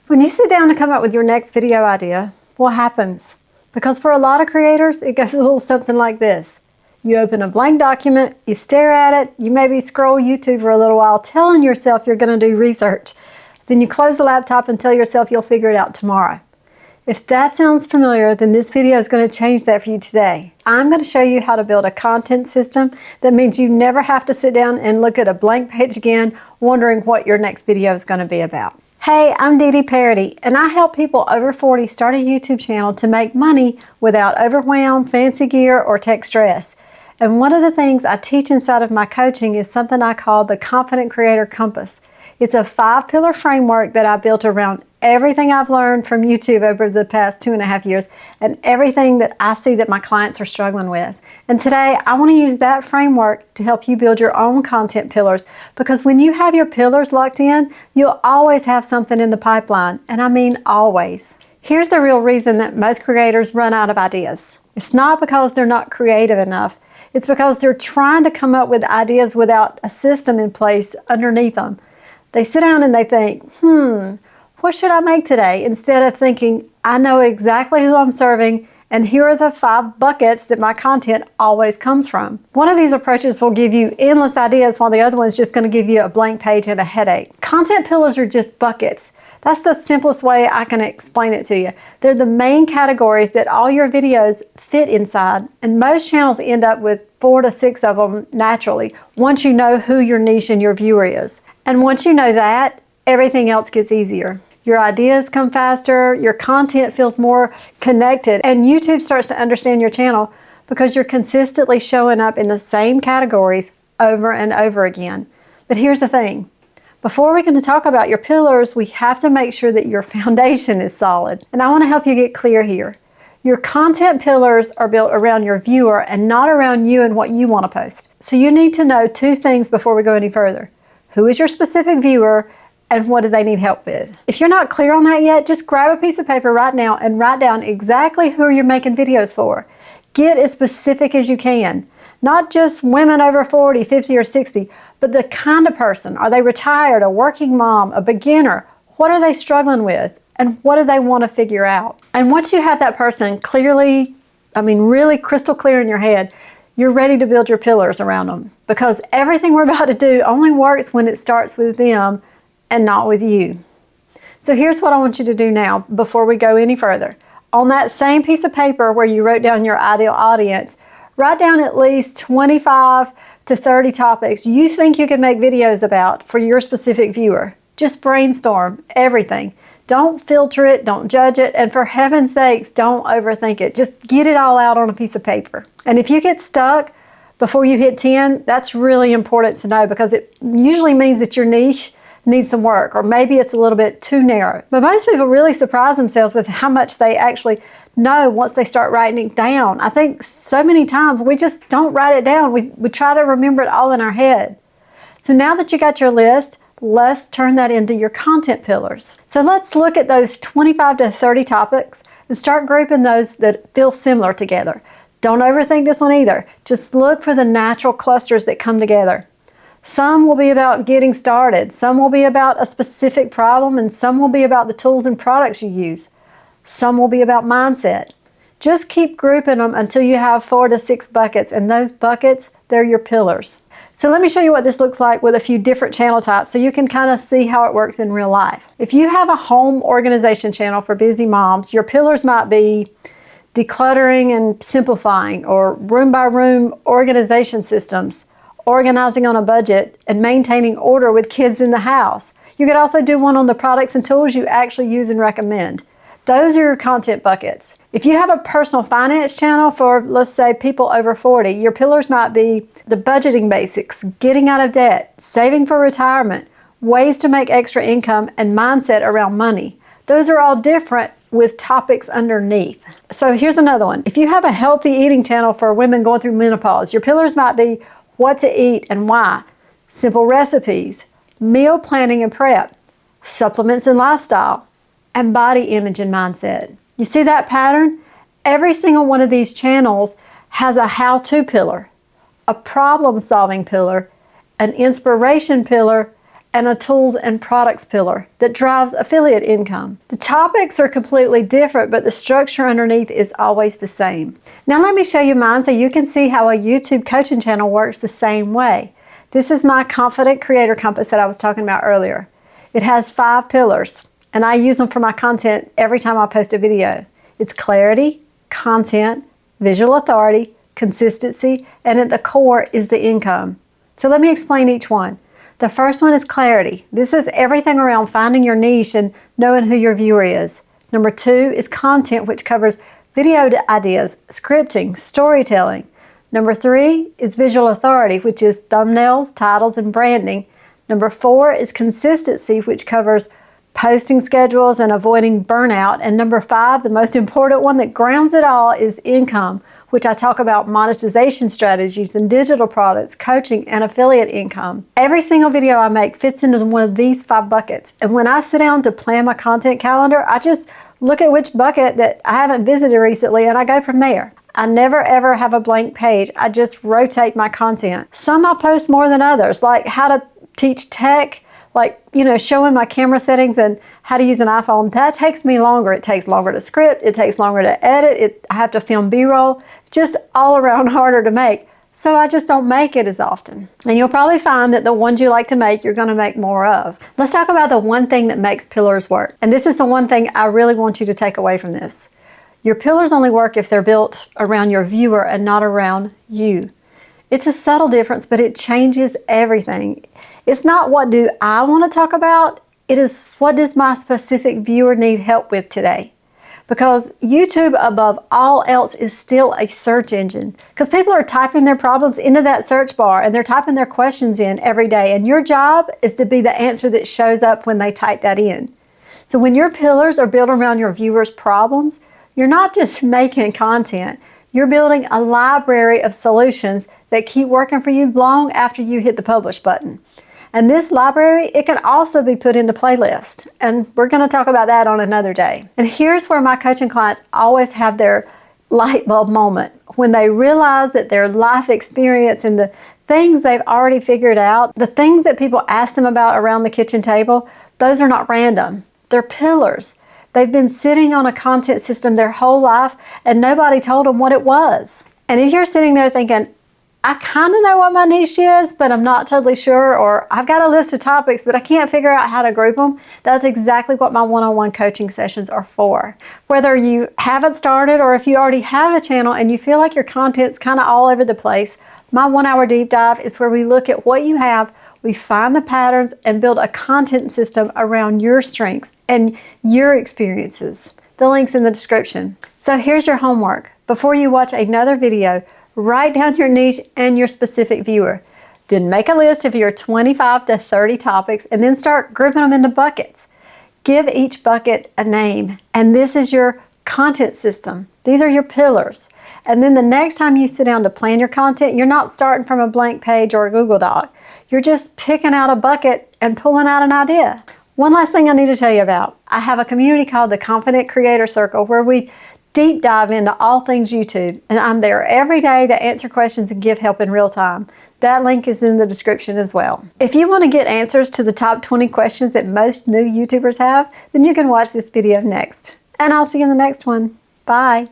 When you sit down to come up with your next video idea, what happens? Because for a lot of creators, it goes a little something like this. You open a blank document, you stare at it, you maybe scroll YouTube for a little while telling yourself you're going to do research. Then you close the laptop and tell yourself you'll figure it out tomorrow. If that sounds familiar, then this video is going to change that for you today. I'm going to show you how to build a content system that means you never have to sit down and look at a blank page again wondering what your next video is going to be about. Hey, I'm Dee Parody, and I help people over 40 start a YouTube channel to make money without overwhelm, fancy gear, or tech stress. And one of the things I teach inside of my coaching is something I call the Confident Creator Compass. It's a 5-pillar framework that I built around everything I've learned from YouTube over the past 2.5 years and everything that I see that my clients are struggling with. And today I want to use that framework to help you build your own content pillars, because when you have your pillars locked in, you'll always have something in the pipeline, and I mean always. Here's the real reason that most creators run out of ideas. It's not because they're not creative enough. It's because they're trying to come up with ideas without a system in place underneath them. They sit down and they think, what should I make today? Instead of thinking, I know exactly who I'm serving, and here are the 5 buckets that my content always comes from. One of these approaches will give you endless ideas, while the other one's just going to give you a blank page and a headache. Content pillars are just buckets. That's the simplest way I can explain it to you. They're the main categories that all your videos fit inside, and most channels end up with 4 to 6 of them naturally, once you know who your niche and your viewer is. And once you know that, everything else gets easier. Your ideas come faster, your content feels more connected, and YouTube starts to understand your channel because you're consistently showing up in the same categories over and over again. But here's the thing. Before we can talk about your pillars, we have to make sure that your foundation is solid. And I want to help you get clear here. Your content pillars are built around your viewer and not around you and what you want to post. So you need to know 2 things before we go any further. Who is your specific viewer, and what do they need help with? If you're not clear on that yet, just grab a piece of paper right now and write down exactly who you're making videos for. Get as specific as you can. Not just women over 40, 50, or 60, but the kind of person. Are they retired, a working mom, a beginner? What are they struggling with? And what do they want to figure out? And once you have that person clearly, really crystal clear in your head, you're ready to build your pillars around them, because everything we're about to do only works when it starts with them and not with you. So here's what I want you to do now before we go any further. On that same piece of paper where you wrote down your ideal audience, write down at least 25 to 30 topics you think you can make videos about for your specific viewer. Just brainstorm everything. Don't filter it, don't judge it, and for heaven's sakes, don't overthink it. Just get it all out on a piece of paper. And if you get stuck before you hit 10, that's really important to know, because it usually means that your niche needs some work, or maybe it's a little bit too narrow. But most people really surprise themselves with how much they actually know once they start writing it down. I think so many times we just don't write it down. We try to remember it all in our head. So now that you got your list, let's turn that into your content pillars. So let's look at those 25 to 30 topics and start grouping those that feel similar together. Don't overthink this one either. Just look for the natural clusters that come together. Some will be about getting started, some will be about a specific problem, and some will be about the tools and products you use. Some will be about mindset. Just keep grouping them until you have 4 to 6 buckets, and those buckets, they're your pillars. So let me show you what this looks like with a few different channel types so you can kind of see how it works in real life. If you have a home organization channel for busy moms, your pillars might be decluttering and simplifying, or room by room organization systems, organizing on a budget, and maintaining order with kids in the house. You could also do one on the products and tools you actually use and recommend. Those are your content buckets. If you have a personal finance channel for, let's say, people over 40, your pillars might be the budgeting basics, getting out of debt, saving for retirement, ways to make extra income, and mindset around money. Those are all different with topics underneath. So here's another one. If you have a healthy eating channel for women going through menopause, your pillars might be what to eat and why, simple recipes, meal planning and prep, supplements and lifestyle, and body image and mindset. You see that pattern? Every single one of these channels has a how-to pillar, a problem-solving pillar, an inspiration pillar, and a tools and products pillar that drives affiliate income. The topics are completely different, but the structure underneath is always the same. Now let me show you mine so you can see how a YouTube coaching channel works the same way. This is my Confident Creator Compass that I was talking about earlier. It has 5 pillars, and I use them for my content every time I post a video. It's clarity, content, visual authority, consistency, and at the core is the income. So let me explain each one. The first one is clarity. This is everything around finding your niche and knowing who your viewer is. Number 2 is content, which covers video ideas, scripting, storytelling. Number 3 is visual authority, which is thumbnails, titles, and branding. Number 4 is consistency, which covers posting schedules and avoiding burnout. And number 5, the most important one that grounds it all, is income, which I talk about monetization strategies and digital products, coaching, and affiliate income. Every single video I make fits into one of these 5 buckets. And when I sit down to plan my content calendar, I just look at which bucket that I haven't visited recently and I go from there. I never ever have a blank page. I just rotate my content. Some I post more than others, like how to teach tech, like, showing my camera settings and how to use an iPhone. That takes me longer. It takes longer to script. It takes longer to edit. I have to film B-roll. It's just all around harder to make. So I just don't make it as often. And you'll probably find that the ones you like to make, you're going to make more of. Let's talk about the one thing that makes pillars work. And this is the one thing I really want you to take away from this. Your pillars only work if they're built around your viewer and not around you. It's a subtle difference, but it changes everything. It's not what do I want to talk about, it is what does my specific viewer need help with today. Because YouTube, above all else, is still a search engine. Because people are typing their problems into that search bar and they're typing their questions in every day. And your job is to be the answer that shows up when they type that in. So when your pillars are built around your viewers' problems, you're not just making content. You're building a library of solutions that keep working for you long after you hit the publish button. And this library, it can also be put into playlist. And we're going to talk about that on another day. And here's where my coaching clients always have their light bulb moment. When they realize that their life experience and the things they've already figured out, the things that people ask them about around the kitchen table, those are not random. They're pillars. They've been sitting on a content system their whole life and nobody told them what it was. And if you're sitting there thinking, I kind of know what my niche is, but I'm not totally sure, or I've got a list of topics, but I can't figure out how to group them, that's exactly what my one-on-one coaching sessions are for. Whether you haven't started or if you already have a channel and you feel like your content's kind of all over the place, my 1-hour deep dive is where we look at what you have, we find the patterns, and build a content system around your strengths and your experiences. The link's in the description. So here's your homework. Before you watch another video, write down your niche and your specific viewer. Then make a list of your 25 to 30 topics and then start grouping them into buckets. Give each bucket a name, and this is your content system. These are your pillars. And then the next time you sit down to plan your content, you're not starting from a blank page or a Google Doc. You're just picking out a bucket and pulling out an idea. One last thing I need to tell you about. I have a community called the Confident Creator Circle where we deep dive into all things YouTube, and I'm there every day to answer questions and give help in real time. That link is in the description as well. If you want to get answers to the top 20 questions that most new YouTubers have, then you can watch this video next. And I'll see you in the next one. Bye.